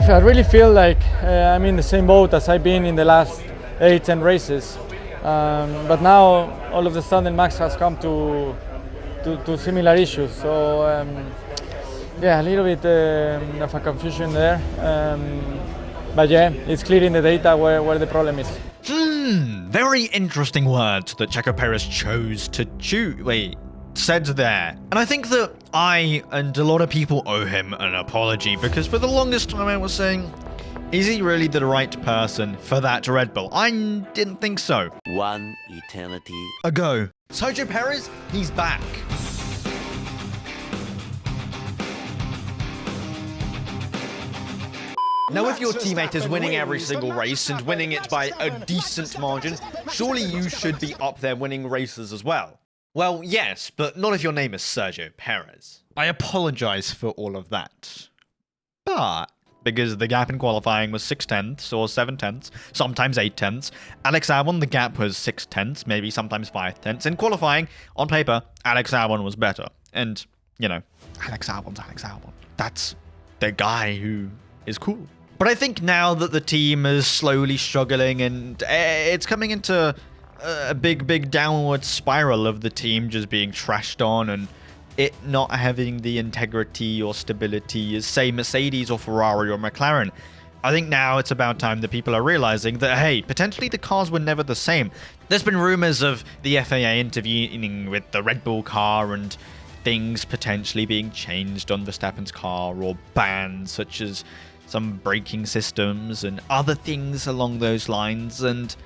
I really feel like I'm in the same boat as I've been in the last 8-10 races, but now all of a sudden Max has come to similar issues. So yeah, a little bit of a confusion there, but yeah, it's clear in the data where the problem is. Very interesting words that Checo Perez chose to said there. And I think that I and a lot of people owe him an apology, because for the longest time I was saying, is he really the right person for that Red Bull? I didn't think so. One eternity ago. Sergio Perez, he's back. Now, if your teammate is winning every single race and winning it by a decent margin, surely you should be up there winning races as well. Well, yes, but not if your name is Sergio Perez. I apologize for all of that. But because the gap in qualifying was 6/10 or 7/10, sometimes 8/10. Alex Albon, the gap was 6/10, maybe sometimes 5/10. In qualifying, on paper, Alex Albon was better. And, you know, Alex Albon's Alex Albon. That's the guy who is cool. But I think now that the team is slowly struggling and it's coming into a big downward spiral of the team just being trashed on and it not having the integrity or stability as, say, Mercedes or Ferrari or McLaren. I think now it's about time that people are realizing that, hey, potentially the cars were never the same. There's been rumors of the FAA intervening with the Red Bull car and things potentially being changed on Verstappen's car, or bans such as some braking systems and other things along those lines, and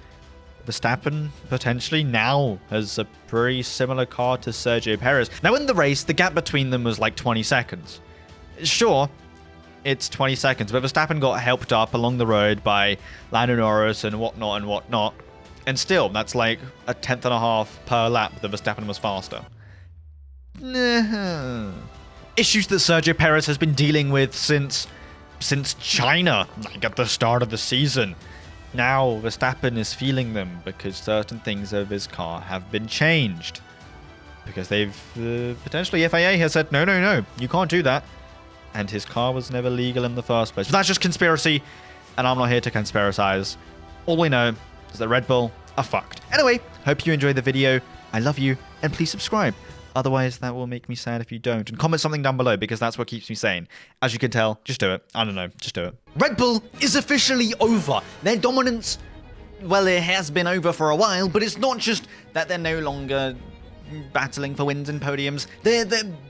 Verstappen potentially now has a pretty similar car to Sergio Perez. Now in the race, the gap between them was like 20 seconds. Sure, it's 20 seconds, but Verstappen got helped up along the road by Lando Norris and whatnot. And still, that's like a 1/10.5 per lap that Verstappen was faster. Issues that Sergio Perez has been dealing with since China, like at the start of the season. Now Verstappen is feeling them because certain things of his car have been changed. Because they've potentially FAA has said, no, you can't do that. And his car was never legal in the first place. But that's just conspiracy, and I'm not here to conspiracize. All we know is that Red Bull are fucked. Anyway, hope you enjoyed the video. I love you, and please subscribe. Otherwise, that will make me sad if you don't. And comment something down below, because that's what keeps me sane. As you can tell, just do it. I don't know, just do it. Red Bull is officially over. Their dominance, well, it has been over for a while, but it's not just that they're no longer battling for wins and podiums. They're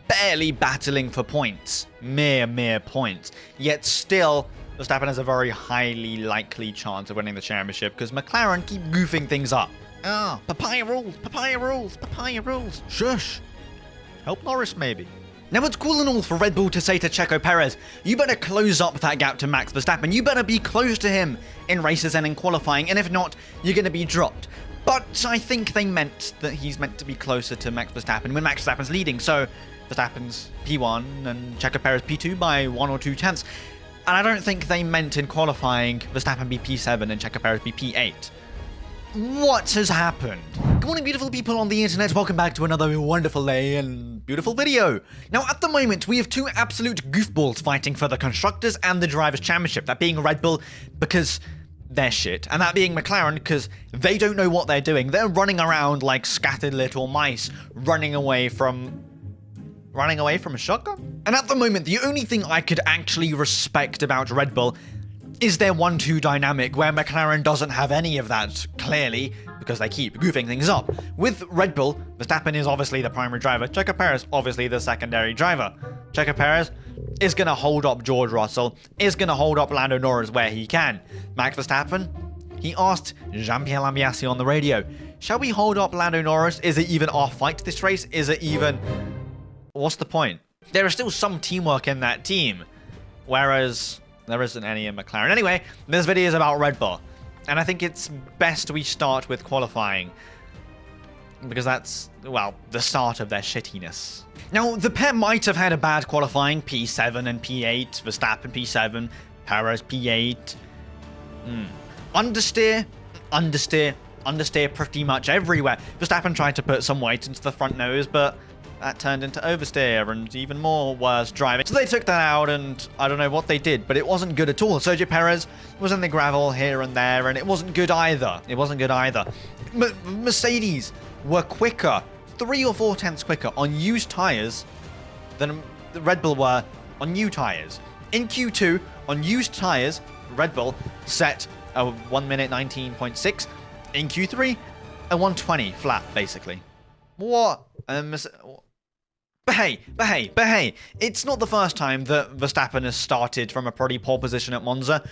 barely battling for points. Mere points. Yet still, Verstappen has a very highly likely chance of winning the championship, because McLaren keep goofing things up. Ah, papaya rules. Shush. Help Norris, maybe. Now, it's cool and all for Red Bull to say to Checo Perez, you better close up that gap to Max Verstappen. You better be close to him in races and in qualifying, and if not, you're going to be dropped. But I think they meant that he's meant to be closer to Max Verstappen when Max Verstappen's leading. So Verstappen's P1 and Checo Perez P2 by 1 or 2 tenths. And I don't think they meant in qualifying Verstappen be P7 and Checo Perez be P8. What has happened? Good morning, beautiful people on the internet. Welcome back to another wonderful day and beautiful video. Now, at the moment, we have two absolute goofballs fighting for the Constructors and the Drivers' Championship. That being Red Bull, because they're shit, and that being McLaren, because they don't know what they're doing. They're running around like scattered little mice, running away from a shotgun. And at the moment, the only thing I could actually respect about Red Bull is their 1-2 dynamic, where McLaren doesn't have any of that, clearly, because they keep goofing things up. With Red Bull, Verstappen is obviously the primary driver, Checo Perez obviously the secondary driver. Checo Perez is going to hold up George Russell, is going to hold up Lando Norris where he can. Max Verstappen, he asked Jean-Pierre Lambiase on the radio, shall we hold up Lando Norris? Is it even our fight this race? Is it even... What's the point? There is still some teamwork in that team, whereas there isn't any in McLaren. Anyway, this video is about Red Bull, and I think it's best we start with qualifying, because that's, well, the start of their shittiness. Now, the pair might have had a bad qualifying, P7 and P8, Verstappen P7, Perez P8. Understeer pretty much everywhere. Verstappen tried to put some weight into the front nose, but that turned into oversteer and even more worse driving. So they took that out, and I don't know what they did, but it wasn't good at all. Sergio Perez was in the gravel here and there, and it wasn't good either. It wasn't good either. Mercedes were quicker, 3 or 4 tenths quicker on used tires than the Red Bull were on new tires. In Q2, on used tires, Red Bull set a 1 minute 19.6. In Q3, a 120 flat, basically. What? But hey, it's not the first time that Verstappen has started from a pretty poor position at Monza.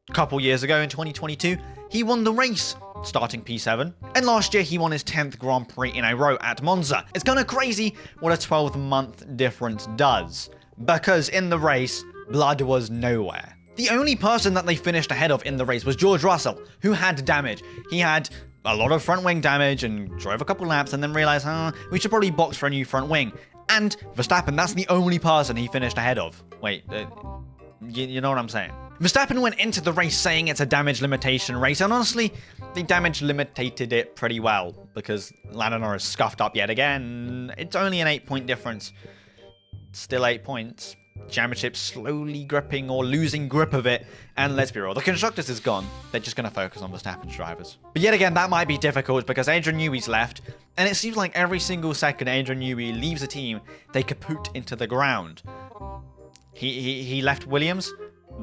A couple years ago in 2022, he won the race, starting P7. And last year, he won his 10th Grand Prix in a row at Monza. It's kind of crazy what a 12-month difference does, because in the race, blood was nowhere. The only person that they finished ahead of in the race was George Russell, who had damage. He had a lot of front wing damage and drove a couple laps and then realized, we should probably box for a new front wing. And Verstappen, that's the only person he finished ahead of. Wait, you know what I'm saying? Verstappen went into the race saying it's a damage limitation race, and honestly, they damage limited it pretty well, because Lando Norris scuffed up yet again. It's only an 8-point difference. Still 8 points. Championship slowly gripping or losing grip of it, and let's be real, the constructors is gone. They're just going to focus on Verstappen's drivers. But yet again, that might be difficult because Adrian Newey's left, and it seems like every single second Adrian Newey leaves a team, they kaput into the ground. He left Williams.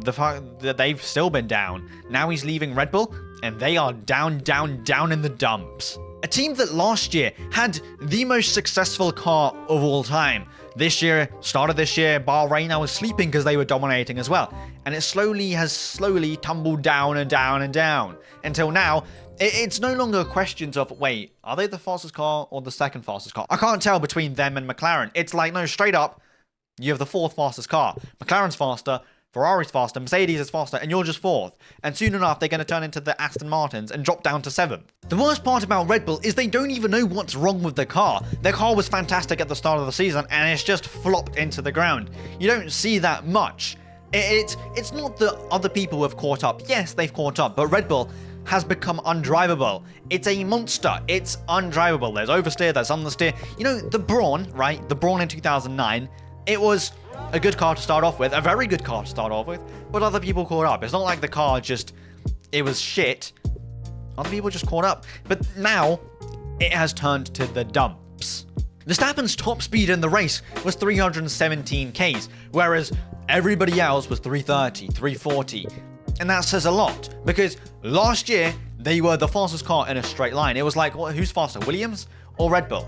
The fact that they've still been down. Now he's leaving Red Bull, and they are down in the dumps. A team that last year had the most successful car of all time. This year, started this year, Bahrain, I was sleeping because they were dominating as well. And it has tumbled down and down and down. Until now, it's no longer questions of, wait, are they the fastest car or the second fastest car? I can't tell between them and McLaren. It's like, no, straight up, you have the 4th fastest car. McLaren's faster, Ferrari's faster, Mercedes is faster, and you're just 4th. And soon enough, they're going to turn into the Aston Martins and drop down to 7th. The worst part about Red Bull is they don't even know what's wrong with the car. Their car was fantastic at the start of the season, and it's just flopped into the ground. You don't see that much. It's not that other people have caught up. Yes, they've caught up, but Red Bull has become undrivable. It's a monster. It's undrivable. There's oversteer, there's understeer. You know, the Brawn, right? The Brawn in 2009, it was a good car to start off with, a very good car to start off with, but other people caught up. It's not like the car it was shit. Other people just caught up. But now, it has turned to the dumps. Verstappen's top speed in the race was 317 Ks, whereas everybody else was 330, 340. And that says a lot, because last year, they were the fastest car in a straight line. It was like, who's faster, Williams or Red Bull?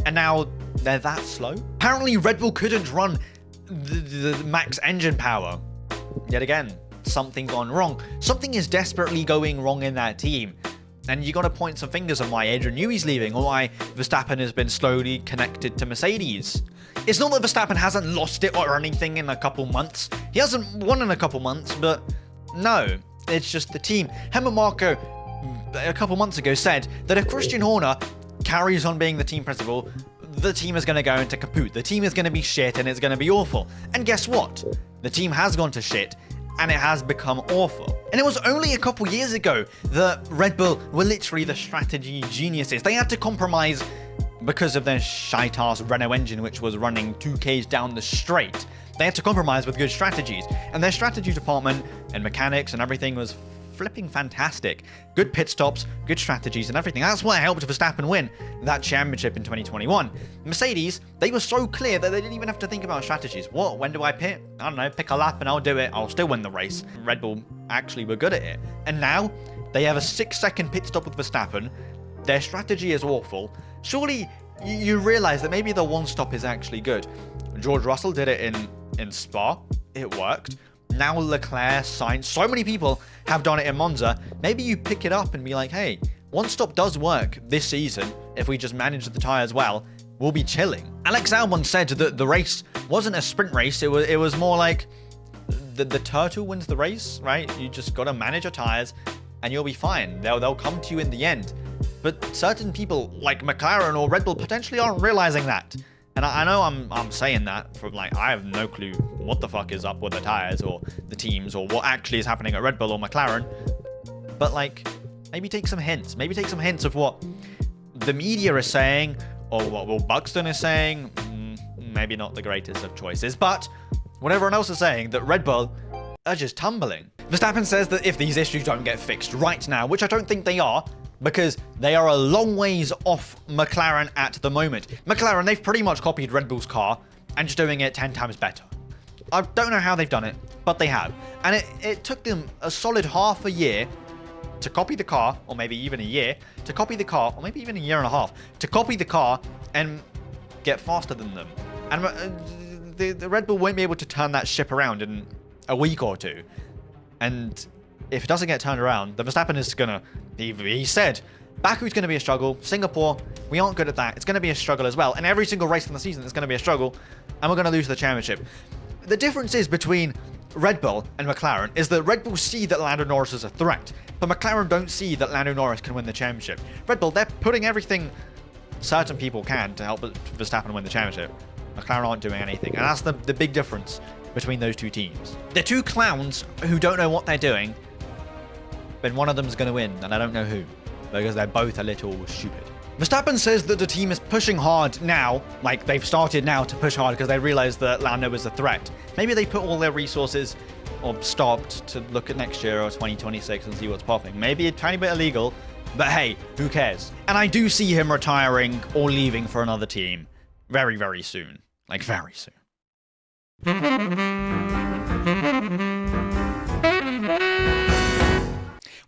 And now, they're that slow? Apparently, Red Bull couldn't run the max engine power. Yet again, something's gone wrong. Something is desperately going wrong in that team. And you gotta point some fingers on why Adrian Newey's leaving, or why Verstappen has been slowly connected to Mercedes. It's not that Verstappen hasn't lost it or anything in a couple months. He hasn't won in a couple months, but no, it's just the team. Helmut Marko, a couple months ago, said that if Christian Horner carries on being the team principal, the team is going to go into kaput. The team is going to be shit and it's going to be awful. And guess what? The team has gone to shit and it has become awful. And it was only a couple years ago that Red Bull were literally the strategy geniuses. They had to compromise because of their shite-ass Renault engine, which was running 2Ks down the straight. They had to compromise with good strategies. And their strategy department and mechanics and everything was flipping fantastic. Good pit stops, good strategies and everything. That's what helped Verstappen win that championship in 2021. Mercedes, they were so clear that they didn't even have to think about strategies. What? When do I pit? I don't know, pick a lap and I'll do it. I'll still win the race. Red Bull actually were good at it. And now, they have a 6-second pit stop with Verstappen. Their strategy is awful. Surely, you realize that maybe the one stop is actually good. George Russell did it in Spa. It worked. Now Leclerc, Sainz, so many people have done it in Monza. Maybe you pick it up and be like, hey, one stop does work this season. If we just manage the tyres well, we'll be chilling. Alex Albon said that the race wasn't a sprint race. It was more like the turtle wins the race, right? You just got to manage your tyres and you'll be fine. They'll come to you in the end. But certain people like McLaren or Red Bull potentially aren't realizing that. And I know I'm saying that from like, I have no clue what the fuck is up with the tires or the teams or what actually is happening at Red Bull or McLaren. But like, maybe take some hints. Maybe take some hints of what the media is saying or what Will Buxton is saying, maybe not the greatest of choices. But what everyone else is saying, that Red Bull are just tumbling. Verstappen says that if these issues don't get fixed right now, which I don't think they are, because they are a long ways off McLaren at the moment. McLaren, they've pretty much copied Red Bull's car and just doing it 10 times better. I don't know how they've done it, but they have. And it took them a solid half a year to copy the car, or maybe even a year, to copy the car, or maybe even a year and a half, to copy the car and get faster than them. And the Red Bull won't be able to turn that ship around in a week or two. And if it doesn't get turned around, then Verstappen is going to, he said, Baku's going to be a struggle. Singapore, we aren't good at that. It's going to be a struggle as well. And every single race in the season is going to be a struggle. And we're going to lose the championship. The difference is between Red Bull and McLaren is that Red Bull see that Lando Norris is a threat. But McLaren don't see that Lando Norris can win the championship. Red Bull, they're putting everything certain people can to help Verstappen win the championship. McLaren aren't doing anything. And that's the big difference between those two teams. They're two clowns who don't know what they're doing, but one of them's going to win, and I don't know who, because they're both a little stupid. Verstappen says that the team is pushing hard now, like they've started now to push hard because they realize that Lando is a threat. Maybe they put all their resources, or stopped, to look at next year or 2026 and see what's popping. Maybe a tiny bit illegal, but hey, who cares? And I do see him retiring or leaving for another team very, very soon. Like, very soon.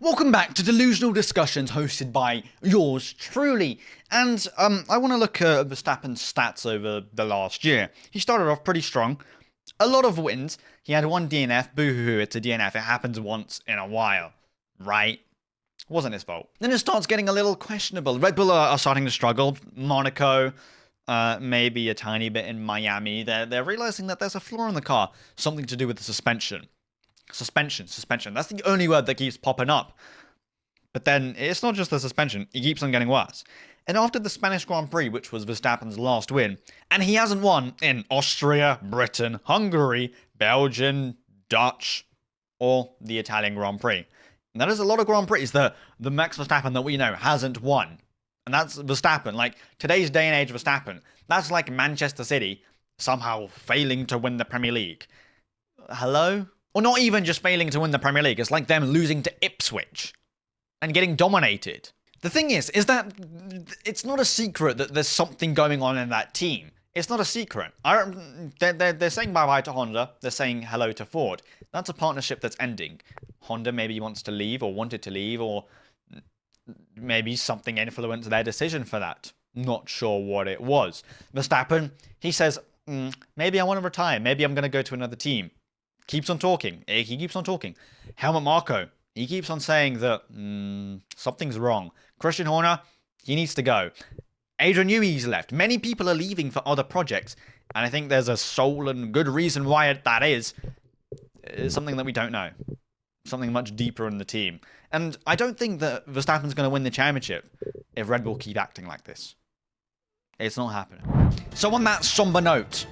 Welcome back to Delusional Discussions, hosted by yours truly. And I want to look at Verstappen's stats over the last year. He started off pretty strong. A lot of wins. He had one DNF. Boo-hoo-hoo, it's a DNF. It happens once in a while, right? Wasn't his fault. Then it starts getting a little questionable. Red Bull are starting to struggle. Monaco, maybe a tiny bit in Miami. They're realizing that there's a flaw in the car. Something to do with the suspension. Suspension. That's the only word that keeps popping up. But then it's not just the suspension. It keeps on getting worse. And after the Spanish Grand Prix, which was Verstappen's last win, and he hasn't won in Austria, Britain, Hungary, Belgium, Dutch, or the Italian Grand Prix. And that is a lot of Grand Prix that the Max Verstappen that we know hasn't won. And that's Verstappen. Like, today's day and age Verstappen, that's like Manchester City somehow failing to win the Premier League. Hello? Or not even just failing to win the Premier League. It's like them losing to Ipswich and getting dominated. The thing is that it's not a secret that there's something going on in that team. It's not a secret. They're saying bye-bye to Honda. They're saying hello to Ford. That's a partnership that's ending. Honda maybe wants to leave or wanted to leave, or maybe something influenced their decision for that. Not sure what it was. Verstappen, he says, maybe I want to retire. Maybe I'm going to go to another team. Keeps on talking. He keeps on talking. Helmut Marko, he keeps on saying that something's wrong. Christian Horner, he needs to go. Adrian Newey's left. Many people are leaving for other projects, and I think there's a sole and good reason why that is. It's something that we don't know. Something much deeper in the team. And I don't think that Verstappen's going to win the championship if Red Bull keep acting like this. It's not happening. So on that somber note,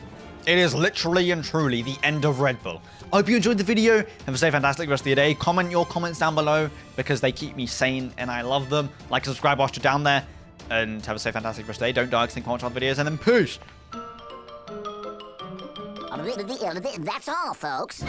it is literally and truly the end of Red Bull. I hope you enjoyed the video. Have a fantastic rest of your day. Comment your comments down below because they keep me sane and I love them. Like, subscribe whilst you're down there. And have a fantastic rest of the day. Don't die, think, watch other videos, and then peace. That's all, folks.